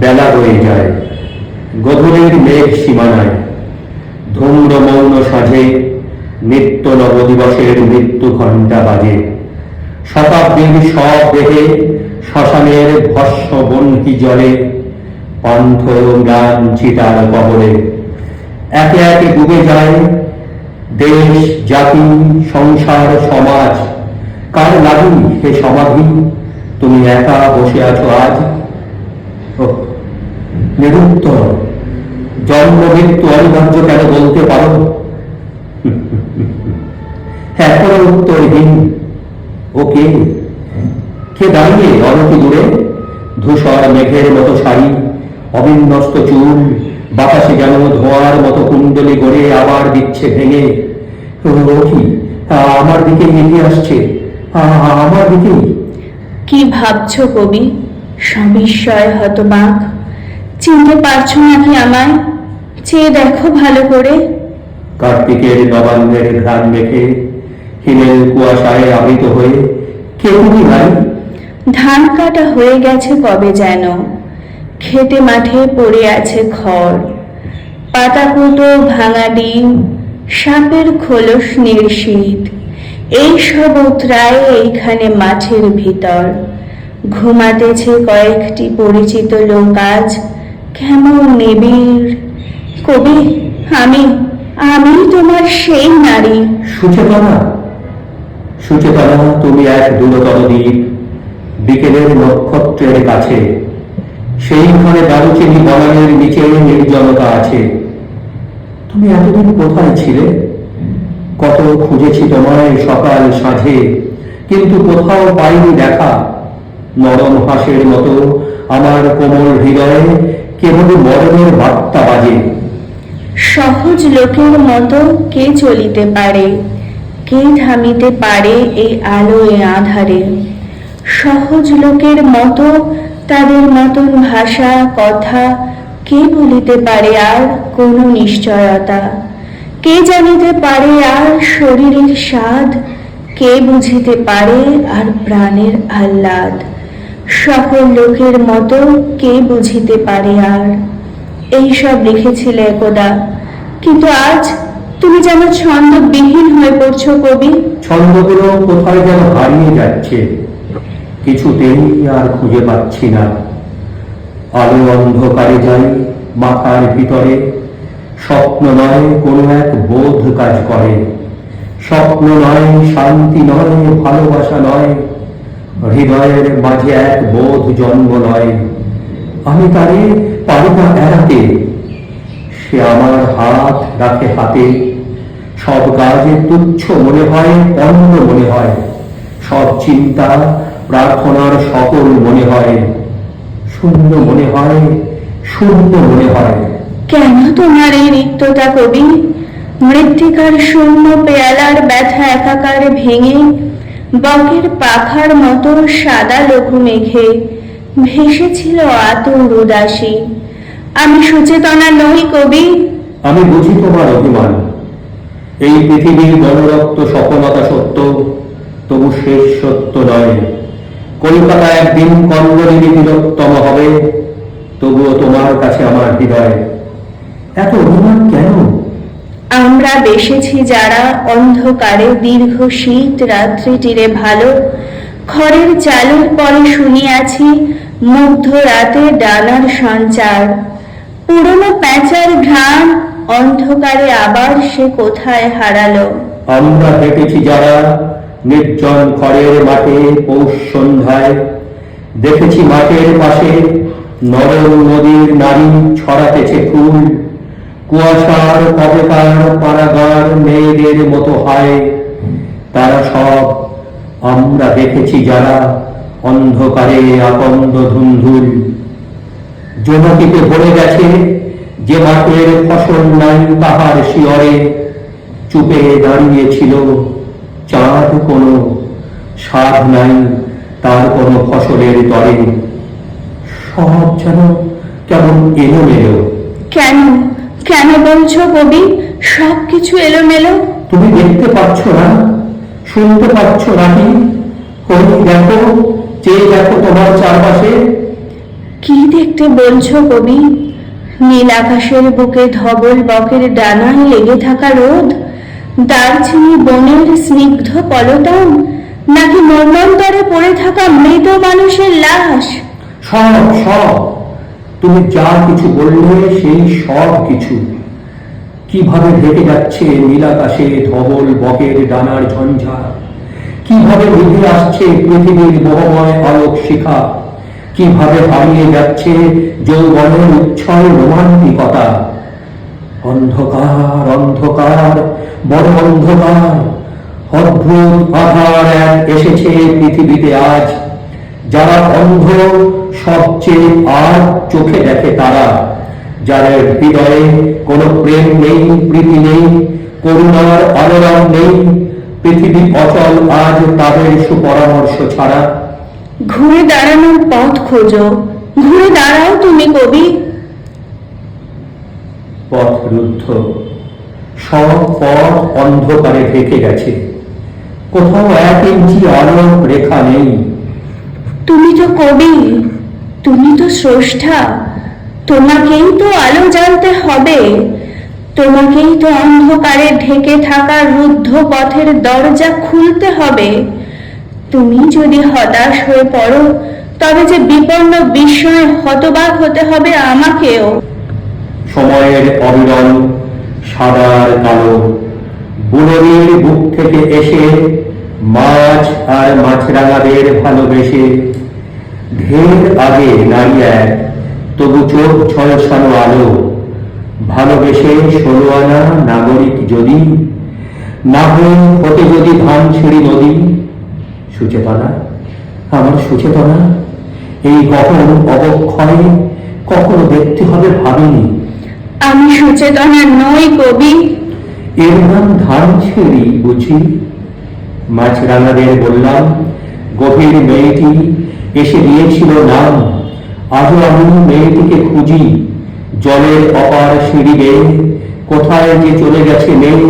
বেলা হয়ে যায়, গধূলির মেঘ সীমানায় ধূম্র মৌন সাজে নিত্য নবদিবসের মৃত্যু ঘণ্টা বাজে। শতাব্দীর সব দেহে শ্মশানের ভস্ম বন্হি জলে পান্থ ম্লান চিতার কবলে একে একে ডুবে যায় দেশ, জাতি, সংসার, সমাজ। কার লাগি হে সমাধি, তুমি একা বসে আছো আজ? নিরুত্তর, জন্ম মৃত্যু অনিবার্য কেন বলতে পারো? এখনো উত্তরহীন। ও কে? কে দাঁড়িয়ে অনতি দূরে? ধূসর মেঘের মতো শাড়ি, অবিন্যস্ত চুল, বাতাসে যেন ধোঁয়ার মতো কুণ্ডলি গড়ে আবার দিচ্ছে ভেঙে। ও কি আমার দিকে এগিয়ে আসছে, আমার দিকেই। কি ভাবছো কবি? সবিস্ময় হতবাক। চিনতে পারছো নাকি আমায়? চেয়ে দেখো ভালো করে। কার্তিকের নবান্নের ঘ্রাণ মেখে হিমেল কুয়াশায় আবৃত হয়ে কে তুমি ভাই? ধান কাটা হয়ে গেছে কবে যেন, খেতে মাঠে পড়ে আছে খড়। পাতা কুটো ভাঙা ডিম, সাপের খোলস নির্শীত, এইসব উতরায় এইখানে মাঠের ভিতর। ঘুমাতেছে কয়েকটি পরিচিত লোক আজ, কেমন নিবিড়। কবি, আমি আমি তোমার সেই নারী। সুচেতনা, সুচেতনা, তুমি এক দূরতর দ্বীপ, বিকেলের নক্ষত্রের কাছে। সেইখানে দারুচিনি বনানের নিচে নির্জনতা আছে। তুমি এতদিন কোথায় ছিলে? কত খুঁজেছি তোমায় সকাল সাঁঝে, কিন্তু কোথাও পাইনি দেখা। নরম হাঁসের মতো আমার কোমল হৃদয়ে কেবল মরণের বার্তা বাজে। সহজ লোকের মতো কে চলিতে পারে, কে থামিতে পারে এই আলো এ আধারে? সহজ লোকের মতো তাদের মতন ভাষা কথা কে বলিতে পারে আর কোনো নিশ্চয়তা? কে জানিতে পারে আর শরীরের স্বাদ? কে বুঝিতে পারে আর প্রাণের আহ্লাদ? সকল লোকের মতো কে বুঝিতে পারে আর? এইসব লিখেছিলে একদা, কিন্তু আজ তুমি যেন ছন্দবিহীন হয়ে পড়ছো কবি। ছন্দগুলো কোথায় যেন হারিয়ে যাচ্ছে, কিছুতেই আর খুঁজে পাচ্ছি না। আলো অন্ধকারে যাই মাথার ভিতরে, স্বপ্ন নয় কোনো এক বোধ কাজ করে। স্বপ্ন নয়, শান্তি নয়, ভালোবাসা নয়, হৃদয়ের মাঝে এক বোধ জন্ম নয়। আমি তারে পারি না এড়াতে, সে আমার হাত রাখে হাতে। সব কাজে তুচ্ছ মনে হয়, অন্য মনে হয়, সব চিন্তা প্রার্থনার সকল মনে হয়, শূন্য মনে হয়, শূন্য মনে হয়। কেন তোমার এই রিক্ততা কবি? মৃত্তিকার শূন্য পেয়ালার ব্যথা একাকারে ভেঙে বকের পাখার মতো সাদা লঘু মেঘে ভেসেছিল আতুর উদাসী। আমি সুচেতনা নই কবি। আমি বুঝি তোমার অভিমান। এই পৃথিবীর গণরক্ত সফলতা সত্য, তবু শেষ সত্য নয়। কলকাতা একদিন কন্দলিনী তিলোত্তম হবে, তবুও তোমার কাছে আমার হৃদয়। এত অভিমান কেন? আমরা বেসেছি যারা অন্ধকারে দীর্ঘ শীত রাত্রিটিরে ভালো, খড়ের চালের পরে শুনিয়াছি মুগ্ধ রাতে ডানার সঞ্চার। পুরনো প্যাঁচার ঘ্রাণ অন্ধকারে আবার সে কোথায় হারালো। আমরা হেঁটেছি যারা নির্জন খড়ের মাঠে পৌষ সন্ধ্যায়, দেখেছি মাঠের পাশে নরম নদীর নারী ছড়াতেছে ফুল। কুয়াশার কবেকার পাড়াগার মেয়েদের মতো হয় তারা সব। আমরা দেখেছি যারা অন্ধকারে আকন্দ ধুন্ধুল। জনকিতে ভরে গেছে যে মাঠের ফসল নাই তাহার শিয়রে, চুপে দাঁড়িয়েছিল চাঁদ, কোনো স্বাদ নাই তার কোনো ফসলের তরে। সব যেন কেমন এলোমেলো। কেন কেন বলছো কবি সবকিছু এলোমেলো? তুমি দেখতে পাচ্ছ না, শুনতে পাচ্ছ নাকি? ওই দেখো, চেয়ে দেখো তোমার চারপাশে। কি দেখতে বলছো কবি? নীল আকাশের বুকে ধবল বকের ডানায় লেগে থাকা রোদ, দারচিনি বনের স্নিগ্ধ পলতান, নাকি মর্মান্তরে পড়ে থাকা মৃত মানুষের লাশ? সব সব, তুমি যা কিছু বললে সেই সব কিছু। কিভাবে ঢেকে যাচ্ছে নীলাকাশে ধবল বকের ডানার ঝঞ্ঝা, কিভাবে নিভে আসছে পৃথিবীর মোহময় আলোক শিখা, কিভাবে হারিয়ে যাচ্ছে যৌবনের উচ্ছল রোমান্টিকতা। অন্ধকার অন্ধকার, বড় অন্ধকার, অদ্ভুত আধার এক এসেছে পৃথিবীতে আজ। যারা অন্ধ সবচেয়ে আর চোখে দেখে তারা, যাদের হৃদয়ে কোনো প্রেম নেই, প্রীতি নেই, করুণার আলোড়ন নেই, পৃথিবী অচল আজ তাদের সুপরামর্শ ছাড়া। ঘুরে দাঁড়ানোর পথ খোঁজো, ঘুরে দাঁড়াও তুমি কবি। পথ রুদ্ধ, সব পথ অন্ধকারে ঢেকে গেছে, কোথাও 1 ইঞ্চি আলোর রেখা নেই। তুমি তো কবি, তুমি তো স্রষ্টা, তোমাকেই তো আলো জানতে হবে, তোমাকেই তো অন্ধকারে ঢেকে থাকা রুদ্ধ পথের দরজা খুলতে হবে। তুমি যদি হতাশ হয়ে পড়ো, তবে যে বিপন্ন বিস্ময়ে হতবাক হতে হবে আমাকেও। সময়ের অবিরল সাদার কালো বুনরির বুক থেকে এসে মাছ আর মাছরাঙাদের ভালোবেসে, ঢের আগে নারী এক, তবু চোখ ঝলসানো আলো, ভালোবেসে 16 আনা নাগরিক যদি, না হয়ে হতে যদি ধানছিড়ি নদী। সুচেতনা, আমার সুচেতনা, এই গহন অবক্ষয় কখনো দেখতে হবে ভাবিনি। আমি সুচেতনা নই কবি। এর নাম ধানছিড়ি বুঝি? মাছরাঙাদের বললাম, গভীর মেয়েটি এসে দিয়েছিল নাম, আজও আমি মেয়েটিকে খুঁজি জলের অপার সিঁড়ি বেয়ে, কোথায় যে চলে গেছে মেয়ে।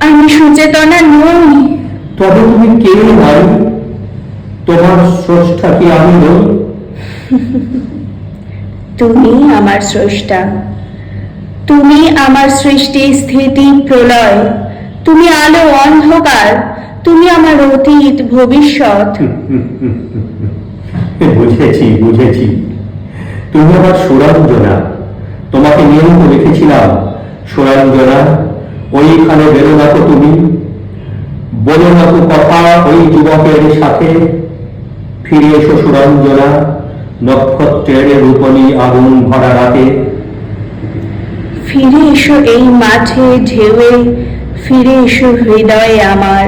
আমি সুচেতনা নই। তবে তুমি কে নারী? তোমার স্রষ্টা কি আমি নই? তুমি আমার স্রষ্টা, তুমি আমার সৃষ্টি স্থিতি প্রলয়, তুমি আলো অন্ধকার, তুমি আমার অতীত ভবিষ্যৎ। বুঝেছি বুঝেছি, তুমি আমার সুরঞ্জনা। তোমাকে নিয়েই তো লিখেছিলাম সুরঞ্জনা, ওইখানে বেরো না তো তুমি, বলো না তো কথা ওই যুবকের সাথে। ফিরে এসো সুরঞ্জনা, নক্ষত্রের রূপনী আগুন ভরা রাতে। ফিরে এসো এই মাঠে ঢেউয়ে, ফিরে এসো হৃদয়ে আমার,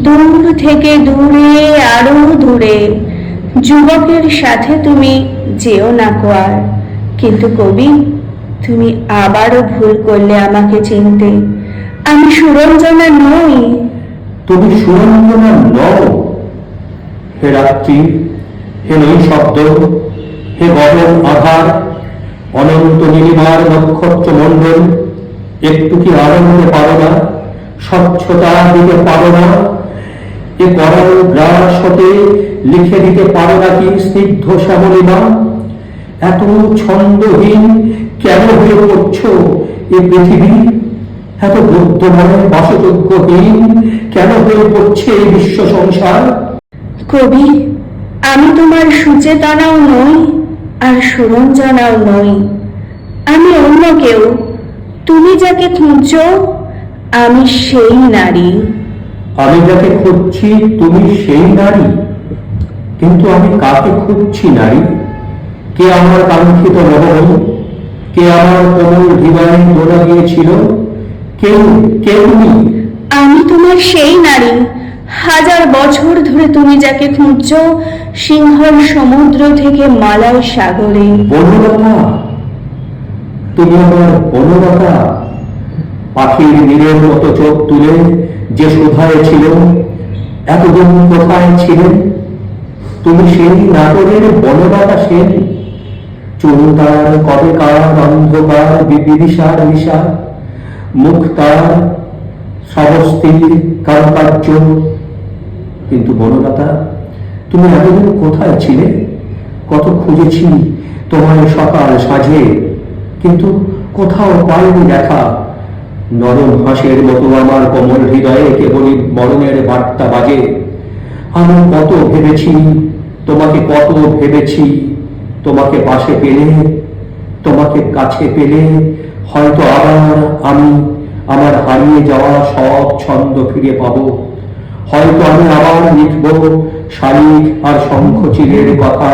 দূর থেকে দূরে আরো দূরে। যুবকের সাথে তুমি যেও না কোয়ার, কিন্তু কবি তুমি আবারও ভুল করলে আমাকে চিনতে। আমি সুরঞ্জনা নই। তুমি সুরঞ্জনা নও। হে রাত্রি, হে নৈশব্দ, হে গগন আধার, অনন্ত নীলিমার নক্ষত্র মণ্ডল, একটু কি আলো দিতে পারো না? স্বচ্ছতা দিতে পারো না? এ করাল গ্রাস হতে লিখে দিতে পারো নাকি স্নিগ্ধ শ্যামলিমা? এত ছন্দহীন কেন হয়ে পড়ছ এ পৃথিবী? এত বুদ্ধময় বাসযোগ্যহীন কেন হয়ে পড়ছে এই বিশ্ব সংসার? কবি, আমি তোমার সুচেতনাও নই আর সুরঞ্জনাও নই, আমি অন্য কেউ। তুমি যাকে খুঁজছো আমি সেই নারী। আমি যাকে খুঁজছি তুমি সেই নারী, কিন্তু আমি কাকে খুঁজছি নারী? কে আমার কাঙ্ক্ষিত মোহন? কে আমার কোমল হৃদয়ে দোলা দিয়েছিল? কেউ কে তুমি? আমি তোমার সেই নারী, 1000 বছর ধরে তুমি যাকে খুঁজছো, সিংহল সমুদ্র থেকে মালায় সাগরে। বনলতা, তুমি আমার বনলতা, পাখির নীরের মতো চোখ তুলে যে শোধায় ছিল, এতদিন কোথায় ছিলেন? তুমি সেই নাটোরের বনলতা সেন, চুনতার কবেকার অন্ধকার বিবিদিশার নিশা, মুক্তার স্বস্তির কারুকার্য। কিন্তু বনলতা, তুমি এতদিন কোথায় ছিলে? কত খুঁজেছি তোমার সকাল সাজে, কিন্তু কোথাও পাইনি দেখা। নরম হাঁসের মতো আমার কোমল হৃদয়ে কেবলই মরণের বার্তা বাজে। আমি কত ভেবেছি তোমাকে, কত ভেবেছি তোমাকে পাশে পেলে, তোমাকে কাছে পেলে হয়তো আবার আমি আমার হারিয়ে যাওয়া সব ছন্দ ফিরে পাবো। হয়তো আমি আবার লিখব শালিক আর শঙ্খচিলের কথা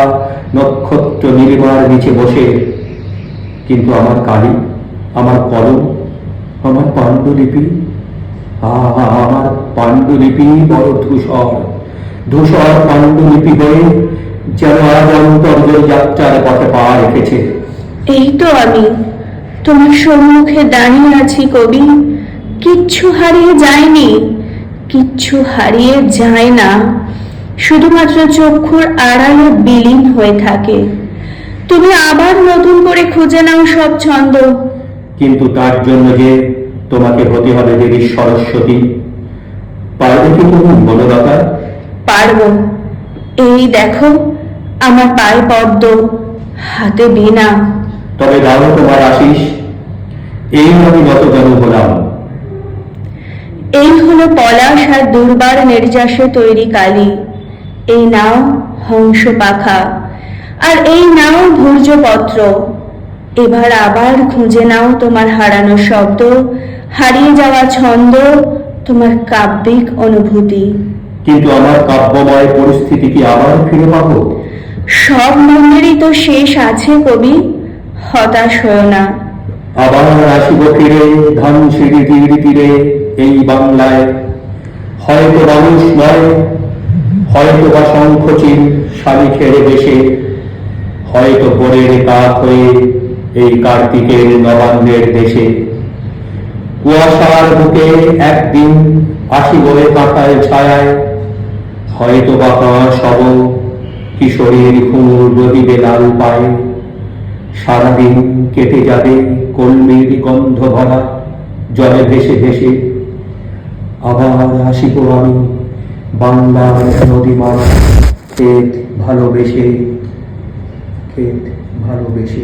নক্ষত্র নীলিমার নিচে বসে। কিন্তু আমার কালি, আমার কলম, আমার পাণ্ডুলিপি, আমার পাণ্ডুলিপি বড় ধূসর, ধূসর পাণ্ডুলিপি হয়ে যেন আজ অন্তর্জয় যাত্রার পথে পা রেখেছে। এই তো আমি তোমার সম্মুখে দাঁড়িয়ে আছি কবি। কিচ্ছু হারিয়ে যায়নি, কিচ্ছু হারিয়ে যায় না, শুধুমাত্র চক্ষুর আড়ালে বিলীন হয়ে থাকে। তুমি আবার নতুন করে খুঁজে নাও সব ছন্দ। কিন্তু তার জন্য যে তোমাকে হতে হবে দেবী সরস্বতী। পারবে কি তুমি বনলতা? পারবো। এই দেখো আমার পায়ে পদ্ম, হাতে বীণা। তবে দাও তোমার আশিস, এই আমি নতজন হলাম। এই হলো পলাশ আর দুর্বার নির্যাসে তৈরি কালি। এই নাও হংস পাখা, আর এই নাও ভূর্জপত্র। এবার আবার খুঁজে নাও তোমার হারানো শব্দ, হারিয়ে যাওয়া ছন্দ, তোমার কাব্যিক অনুভূতি। কিন্তু আমার কাব্যময় পরিস্থিতি কি আবার ফিরে পাবো? সব মন্দিরই তো শেষ আছে কবি, হতাশ হও না। আবার আসিব ফিরে ধানসিঁড়ি তীর তীরে এই বাংলায়। হয়তো মানুষ নয়, হয়তো বা শঙ্খচিল শালিখের বেশে, হয়তো ভোরের কাক হয়ে এই কার্তিকের নবান্নের দেশে। কুয়াশার বুকে একদিন আসিব এ কাঁটায় ছায়ায়, হয়তো বা কাঁস হব কিশোরীর ঘুঙুর রহিবে লাল পায়ে। সারাদিন কেটে যাবে কলমির গন্ধ ভরা জলে ভেসে ভেসে। আবার আসিব আমি বাংলার নদীমালা, ক্ষেত ভালোবেসে, ক্ষেত ভালোবেসে।